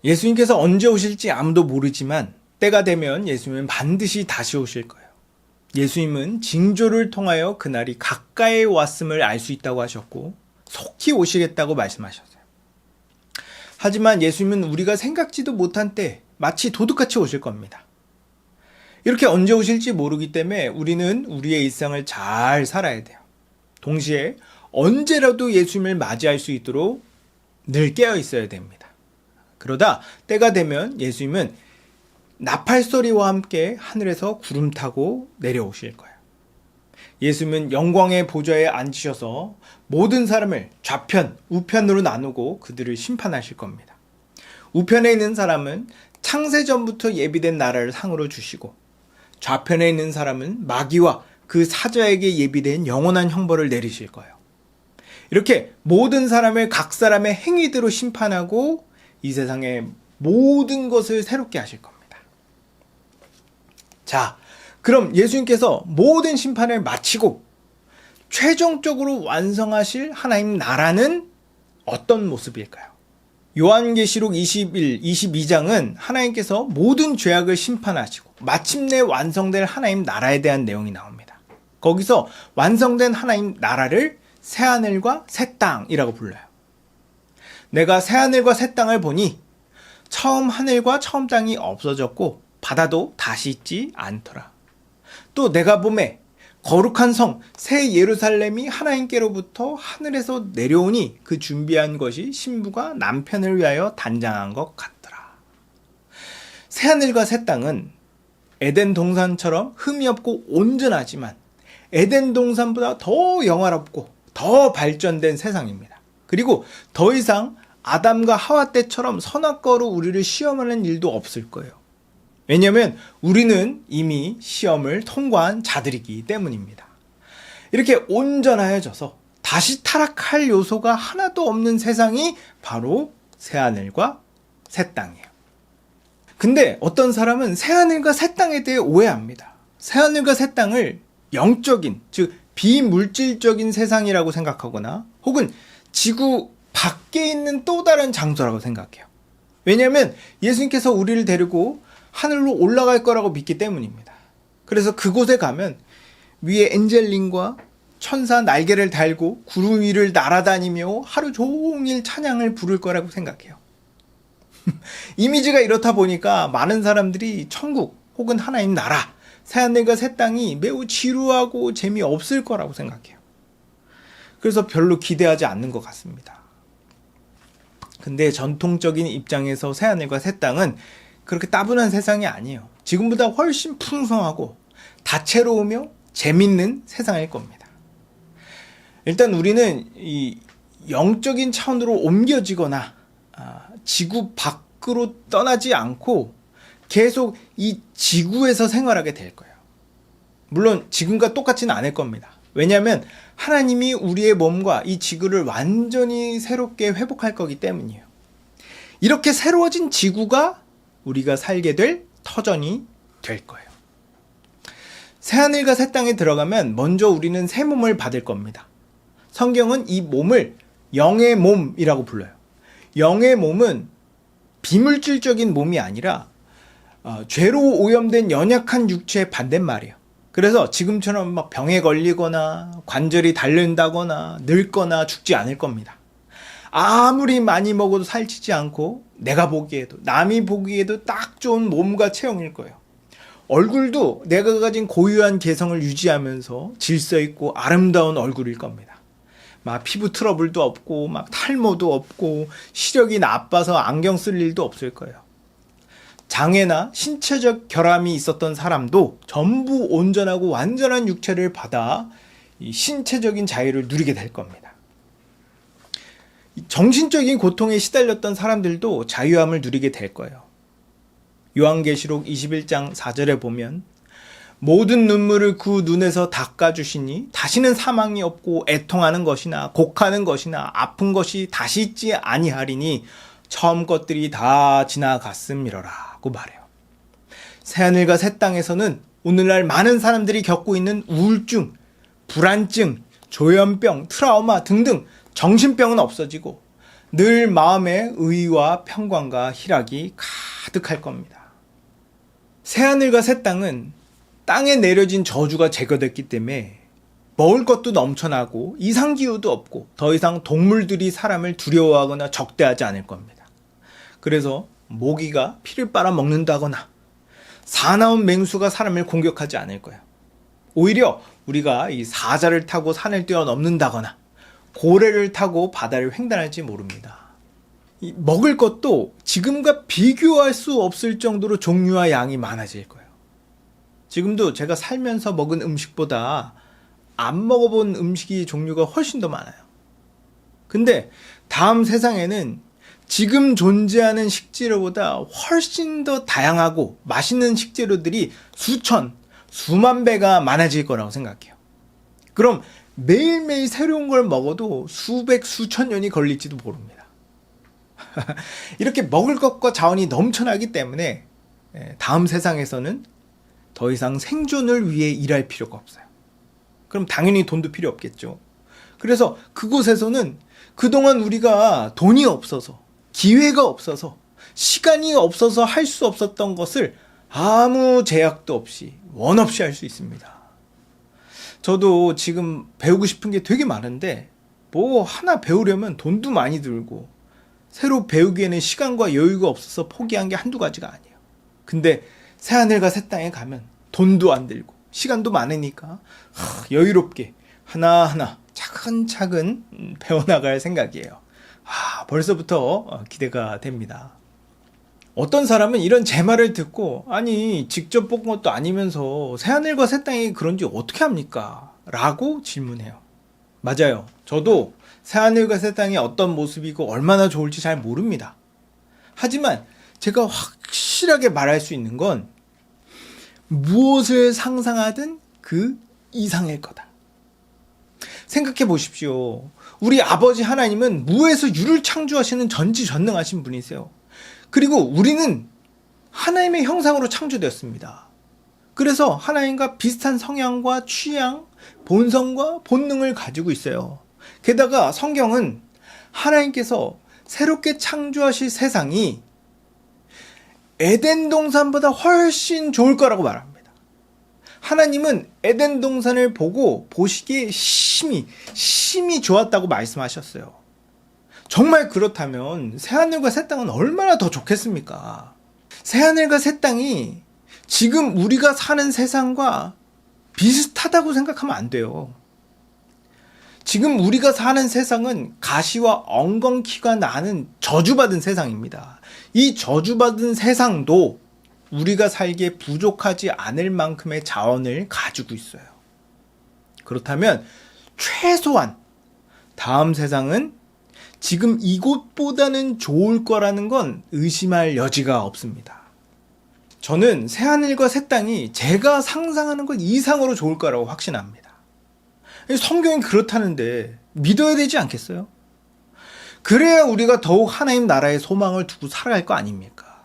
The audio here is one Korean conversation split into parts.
예수님께서 언제 오실지 아무도 모르지만 때가 되면 예수님은 반드시 다시 오실 거예요. 예수님은 징조를 통하여 그날이 가까이 왔음을 알 수 있다고 하셨고 속히 오시겠다고 말씀하셨어요. 하지만 예수님은 우리가 생각지도 못한 때 마치 도둑같이 오실 겁니다. 이렇게 언제 오실지 모르기 때문에 우리는 우리의 일상을 잘 살아야 돼요. 동시에 언제라도 예수님을 맞이할 수 있도록 늘 깨어 있어야 됩니다. 그러다 때가 되면 예수님은 나팔소리와 함께 하늘에서 구름 타고 내려오실 거예요. 예수님은 영광의 보좌에 앉으셔서 모든 사람을 좌편, 우편으로 나누고 그들을 심판하실 겁니다. 우편에 있는 사람은 창세전부터 예비된 나라를 상으로 주시고 좌편에 있는 사람은 마귀와 그 사자에게 예비된 영원한 형벌을 내리실 거예요. 이렇게 모든 사람을 각 사람의 행위대로 심판하고 이 세상의 모든 것을 새롭게 하실 겁니다. 자, 그럼 예수님께서 모든 심판을 마치고 최종적으로 완성하실 하나님 나라는 어떤 모습일까요? 요한계시록 21, 22장은 하나님께서 모든 죄악을 심판하시고 마침내 완성될 하나님 나라에 대한 내용이 나옵니다. 거기서 완성된 하나님 나라를 새하늘과 새 땅이라고 불러요. 내가 새하늘과 새 땅을 보니 처음 하늘과 처음 땅이 없어졌고 바다도 다시 있지 않더라. 또 내가 보매 거룩한 성 새 예루살렘이 하나님께로부터 하늘에서 내려오니 그 준비한 것이 신부가 남편을 위하여 단장한 것 같더라. 새하늘과 새 땅은 에덴 동산처럼 흠이 없고 온전하지만 에덴 동산보다 더 영화롭고 더 발전된 세상입니다. 그리고 더 이상 아담과 하와 때처럼 선악과로 우리를 시험하는 일도 없을 거예요. 왜냐하면 우리는 이미 시험을 통과한 자들이기 때문입니다. 이렇게 온전하여져서 다시 타락할 요소가 하나도 없는 세상이 바로 새하늘과 새 땅이에요. 근데 어떤 사람은 새하늘과 새 땅에 대해 오해합니다. 새하늘과 새 땅을 영적인, 즉 비물질적인 세상이라고 생각하거나 혹은 지구 밖에 있는 또 다른 장소라고 생각해요. 왜냐하면 예수님께서 우리를 데리고 하늘로 올라갈 거라고 믿기 때문입니다. 그래서 그곳에 가면 위에 엔젤링과 천사 날개를 달고 구름 위를 날아다니며 하루 종일 찬양을 부를 거라고 생각해요. 이미지가 이렇다 보니까 많은 사람들이 천국 혹은 하나님 나라, 새하늘과 새 땅이 매우 지루하고 재미없을 거라고 생각해요. 그래서 별로 기대하지 않는 것 같습니다. 근데 전통적인 입장에서 새하늘과 새 땅은 그렇게 따분한 세상이 아니에요. 지금보다 훨씬 풍성하고 다채로우며 재밌는 세상일 겁니다. 일단 우리는 이 영적인 차원으로 옮겨지거나 지구 밖으로 떠나지 않고 계속 이 지구에서 생활하게 될 거예요. 물론 지금과 똑같지는 않을 겁니다. 왜냐하면 하나님이 우리의 몸과 이 지구를 완전히 새롭게 회복할 거기 때문이에요. 이렇게 새로워진 지구가 우리가 살게 될 터전이 될 거예요. 새하늘과 새 땅에 들어가면 먼저 우리는 새 몸을 받을 겁니다. 성경은 이 몸을 영의 몸이라고 불러요. 영의 몸은 비물질적인 몸이 아니라 죄로 오염된 연약한 육체의 반대말이에요. 그래서 지금처럼 막 병에 걸리거나 관절이 닳는다거나 늙거나 죽지 않을 겁니다. 아무리 많이 먹어도 살찌지 않고 내가 보기에도 남이 보기에도 딱 좋은 몸과 체형일 거예요. 얼굴도 내가 가진 고유한 개성을 유지하면서 질서 있고 아름다운 얼굴일 겁니다. 막 피부 트러블도 없고 막 탈모도 없고 시력이 나빠서 안경 쓸 일도 없을 거예요. 장애나 신체적 결함이 있었던 사람도 전부 온전하고 완전한 육체를 받아 이 신체적인 자유를 누리게 될 겁니다. 정신적인 고통에 시달렸던 사람들도 자유함을 누리게 될 거예요. 요한계시록 21장 4절에 보면 모든 눈물을 그 눈에서 닦아주시니 다시는 사망이 없고 애통하는 것이나 곡하는 것이나 아픈 것이 다시 있지 아니하리니 처음 것들이 다 지나갔음이러라고 말해요. 새하늘과 새 땅에서는 오늘날 많은 사람들이 겪고 있는 우울증, 불안증, 조현병, 트라우마 등등 정신병은 없어지고 늘 마음에 의와 평강과 희락이 가득할 겁니다. 새하늘과 새 땅은 땅에 내려진 저주가 제거됐기 때문에 먹을 것도 넘쳐나고 이상기후도 없고 더 이상 동물들이 사람을 두려워하거나 적대하지 않을 겁니다. 그래서 모기가 피를 빨아먹는다거나 사나운 맹수가 사람을 공격하지 않을 거예요. 오히려 우리가 이 사자를 타고 산을 뛰어넘는다거나 고래를 타고 바다를 횡단할지 모릅니다. 먹을 것도 지금과 비교할 수 없을 정도로 종류와 양이 많아질 거예요. 지금도 제가 살면서 먹은 음식보다 안 먹어본 음식이 종류가 훨씬 더 많아요. 근데 다음 세상에는 지금 존재하는 식재료보다 훨씬 더 다양하고 맛있는 식재료들이 수천, 수만 배가 많아질 거라고 생각해요. 그럼 매일매일 새로운 걸 먹어도 수백, 수천 년이 걸릴지도 모릅니다. 이렇게 먹을 것과 자원이 넘쳐나기 때문에 다음 세상에서는 더 이상 생존을 위해 일할 필요가 없어요. 그럼 당연히 돈도 필요 없겠죠. 그래서 그곳에서는 그동안 우리가 돈이 없어서, 기회가 없어서, 시간이 없어서 할 수 없었던 것을 아무 제약도 없이, 원 없이 할 수 있습니다. 저도 지금 배우고 싶은 게 되게 많은데 뭐 하나 배우려면 돈도 많이 들고 새로 배우기에는 시간과 여유가 없어서 포기한 게 한두 가지가 아니에요. 근데 새하늘과 새 땅에 가면 돈도 안 들고 시간도 많으니까 여유롭게 하나하나 차근차근 배워나갈 생각이에요. 벌써부터 기대가 됩니다. 어떤 사람은 이런 제 말을 듣고 아니 직접 본 것도 아니면서 새하늘과 새 땅이 그런지 어떻게 합니까? 라고 질문해요. 맞아요. 저도 새하늘과 새 땅이 어떤 모습이고 얼마나 좋을지 잘 모릅니다. 하지만 제가 확실하게 말할 수 있는 건 무엇을 상상하든 그 이상일 거다. 생각해 보십시오. 우리 아버지 하나님은 무에서 유를 창조하시는 전지전능하신 분이세요. 그리고 우리는 하나님의 형상으로 창조되었습니다. 그래서 하나님과 비슷한 성향과 취향, 본성과 본능을 가지고 있어요. 게다가 성경은 하나님께서 새롭게 창조하실 세상이 에덴 동산보다 훨씬 좋을 거라고 말합니다. 하나님은 에덴 동산을 보시기에 심히 좋았다고 말씀하셨어요. 정말 그렇다면 새하늘과 새 땅은 얼마나 더 좋겠습니까? 새하늘과 새 땅이 지금 우리가 사는 세상과 비슷하다고 생각하면 안 돼요. 지금 우리가 사는 세상은 가시와 엉겅퀴가 나는 저주받은 세상입니다. 이 저주받은 세상도 우리가 살기에 부족하지 않을 만큼의 자원을 가지고 있어요. 그렇다면 최소한 다음 세상은 지금 이곳보다는 좋을 거라는 건 의심할 여지가 없습니다. 저는 새하늘과 새 땅이 제가 상상하는 것 이상으로 좋을 거라고 확신합니다. 성경이 그렇다는데 믿어야 되지 않겠어요? 그래야 우리가 더욱 하나님 나라의 소망을 두고 살아갈 거 아닙니까?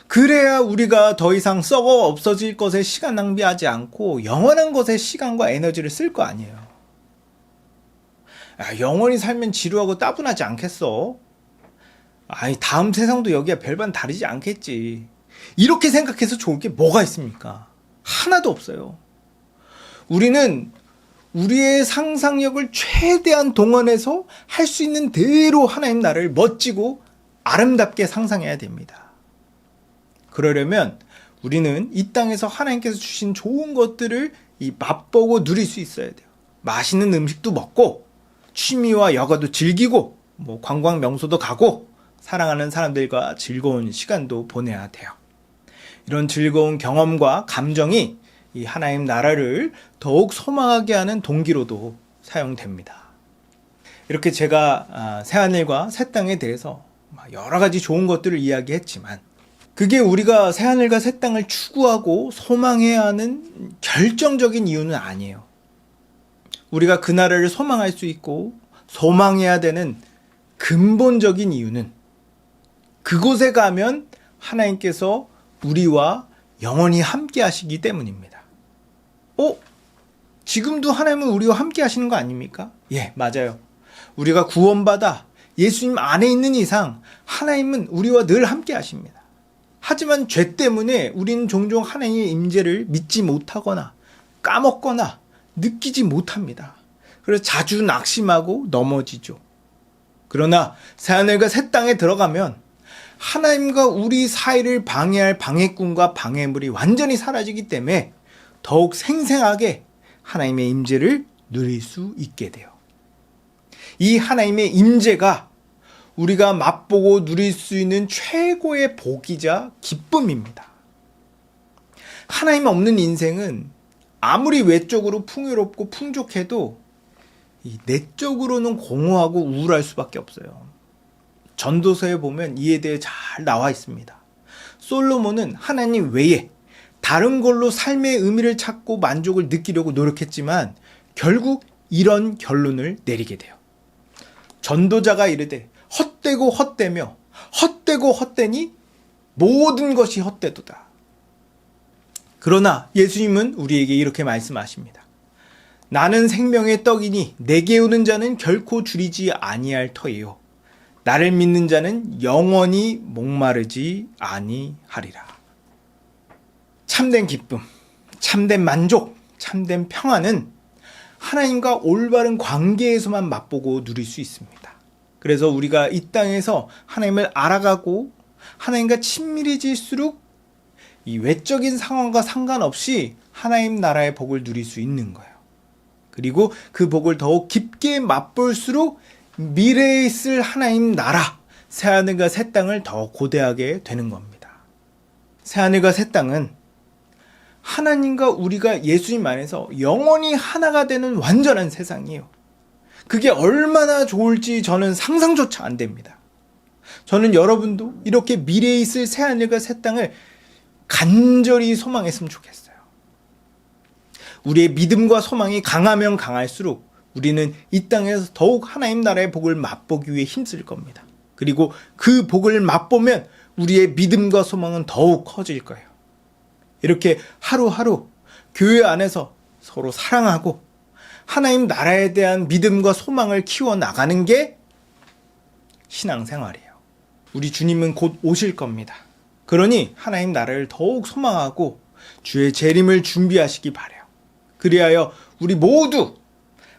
그래야 우리가 더 이상 썩어 없어질 것에 시간 낭비하지 않고 영원한 것에 시간과 에너지를 쓸 거 아니에요. 영원히 살면 지루하고 따분하지 않겠어? 다음 세상도 여기와 별반 다르지 않겠지. 이렇게 생각해서 좋을 게 뭐가 있습니까? 하나도 없어요. 우리는 우리의 상상력을 최대한 동원해서 할 수 있는 대로 하나님 나라를 멋지고 아름답게 상상해야 됩니다. 그러려면 우리는 이 땅에서 하나님께서 주신 좋은 것들을 맛보고 누릴 수 있어야 돼요. 맛있는 음식도 먹고 취미와 여가도 즐기고 관광 명소도 가고 사랑하는 사람들과 즐거운 시간도 보내야 돼요. 이런 즐거운 경험과 감정이 이 하나님 나라를 더욱 소망하게 하는 동기로도 사용됩니다. 이렇게 제가 새하늘과 새 땅에 대해서 여러 가지 좋은 것들을 이야기했지만 그게 우리가 새하늘과 새 땅을 추구하고 소망해야 하는 결정적인 이유는 아니에요. 우리가 그 나라를 소망할 수 있고 소망해야 되는 근본적인 이유는 그곳에 가면 하나님께서 우리와 영원히 함께 하시기 때문입니다. 지금도 하나님은 우리와 함께 하시는 거 아닙니까? 예, 맞아요. 우리가 구원받아 예수님 안에 있는 이상 하나님은 우리와 늘 함께 하십니다. 하지만 죄 때문에 우리는 종종 하나님의 임재를 믿지 못하거나 까먹거나 느끼지 못합니다. 그래서 자주 낙심하고 넘어지죠. 그러나 새하늘과 새 땅에 들어가면 하나님과 우리 사이를 방해할 방해꾼과 방해물이 완전히 사라지기 때문에 더욱 생생하게 하나님의 임재를 누릴 수 있게 돼요. 이 하나님의 임재가 우리가 맛보고 누릴 수 있는 최고의 복이자 기쁨입니다. 하나님 없는 인생은 아무리 외적으로 풍요롭고 풍족해도 내적으로는 공허하고 우울할 수밖에 없어요. 전도서에 보면 이에 대해 잘 나와 있습니다. 솔로몬은 하나님 외에 다른 걸로 삶의 의미를 찾고 만족을 느끼려고 노력했지만 결국 이런 결론을 내리게 돼요. 전도자가 이르되 헛되고 헛되며 헛되고 헛되니 모든 것이 헛되도다. 그러나 예수님은 우리에게 이렇게 말씀하십니다. 나는 생명의 떡이니 내게 오는 자는 결코 줄이지 아니할 터이요 나를 믿는 자는 영원히 목마르지 아니하리라. 참된 기쁨, 참된 만족, 참된 평안은 하나님과 올바른 관계에서만 맛보고 누릴 수 있습니다. 그래서 우리가 이 땅에서 하나님을 알아가고 하나님과 친밀해질수록 이 외적인 상황과 상관없이 하나님 나라의 복을 누릴 수 있는 거예요. 그리고 그 복을 더욱 깊게 맛볼수록 미래에 있을 하나님 나라, 새하늘과 새 땅을 더 고대하게 되는 겁니다. 새하늘과 새 땅은 하나님과 우리가 예수님 안에서 영원히 하나가 되는 완전한 세상이에요. 그게 얼마나 좋을지 저는 상상조차 안 됩니다. 저는 여러분도 이렇게 미래에 있을 새하늘과 새 땅을 간절히 소망했으면 좋겠어요. 우리의 믿음과 소망이 강하면 강할수록 우리는 이 땅에서 더욱 하나님 나라의 복을 맛보기 위해 힘쓸 겁니다. 그리고 그 복을 맛보면 우리의 믿음과 소망은 더욱 커질 거예요. 이렇게 하루하루 교회 안에서 서로 사랑하고 하나님 나라에 대한 믿음과 소망을 키워나가는 게 신앙생활이에요. 우리 주님은 곧 오실 겁니다. 그러니 하나님 나라를 더욱 소망하고 주의 재림을 준비하시기 바라요. 그리하여 우리 모두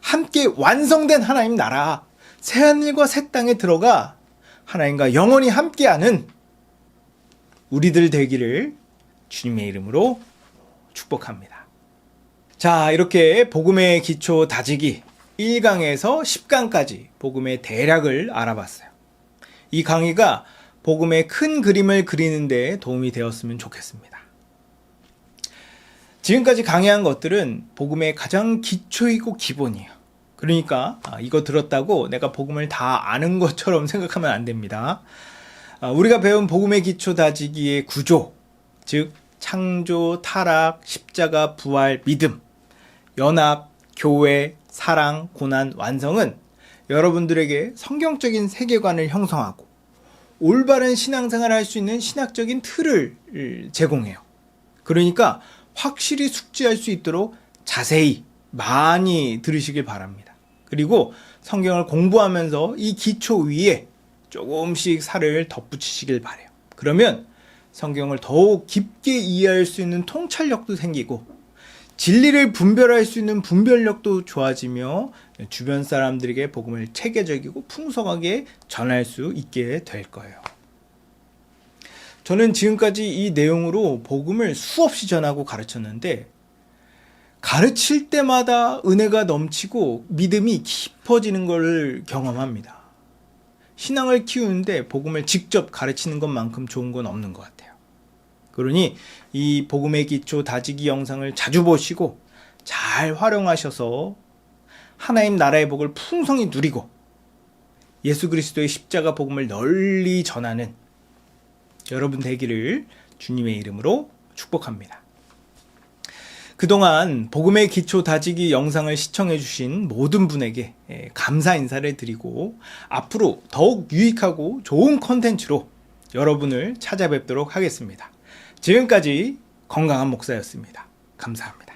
함께 완성된 하나님 나라, 새하늘과 새 땅에 들어가 하나님과 영원히 함께하는 우리들 되기를 주님의 이름으로 축복합니다. 자, 이렇게 복음의 기초 다지기 1강에서 10강까지 복음의 대략을 알아봤어요. 이 강의가 복음의 큰 그림을 그리는 데 도움이 되었으면 좋겠습니다. 지금까지 강의한 것들은 복음의 가장 기초이고 기본이에요. 그러니까 이거 들었다고 내가 복음을 다 아는 것처럼 생각하면 안 됩니다. 우리가 배운 복음의 기초 다지기의 구조, 즉 창조, 타락, 십자가, 부활, 믿음, 연합, 교회, 사랑, 고난, 완성은 여러분들에게 성경적인 세계관을 형성하고 올바른 신앙생활을 할 수 있는 신학적인 틀을 제공해요. 그러니까 확실히 숙지할 수 있도록 자세히 많이 들으시길 바랍니다. 그리고 성경을 공부하면서 이 기초 위에 조금씩 살을 덧붙이시길 바라요. 그러면 성경을 더욱 깊게 이해할 수 있는 통찰력도 생기고 진리를 분별할 수 있는 분별력도 좋아지며 주변 사람들에게 복음을 체계적이고 풍성하게 전할 수 있게 될 거예요. 저는 지금까지 이 내용으로 복음을 수없이 전하고 가르쳤는데 가르칠 때마다 은혜가 넘치고 믿음이 깊어지는 것을 경험합니다. 신앙을 키우는데 복음을 직접 가르치는 것만큼 좋은 건 없는 것 같아요. 그러니 이 복음의 기초 다지기 영상을 자주 보시고 잘 활용하셔서 하나님 나라의 복을 풍성히 누리고 예수 그리스도의 십자가 복음을 널리 전하는 여러분 되기를 주님의 이름으로 축복합니다. 그동안 복음의 기초 다지기 영상을 시청해 주신 모든 분에게 감사 인사를 드리고 앞으로 더욱 유익하고 좋은 콘텐츠로 여러분을 찾아뵙도록 하겠습니다. 지금까지 건강한 목사였습니다. 감사합니다.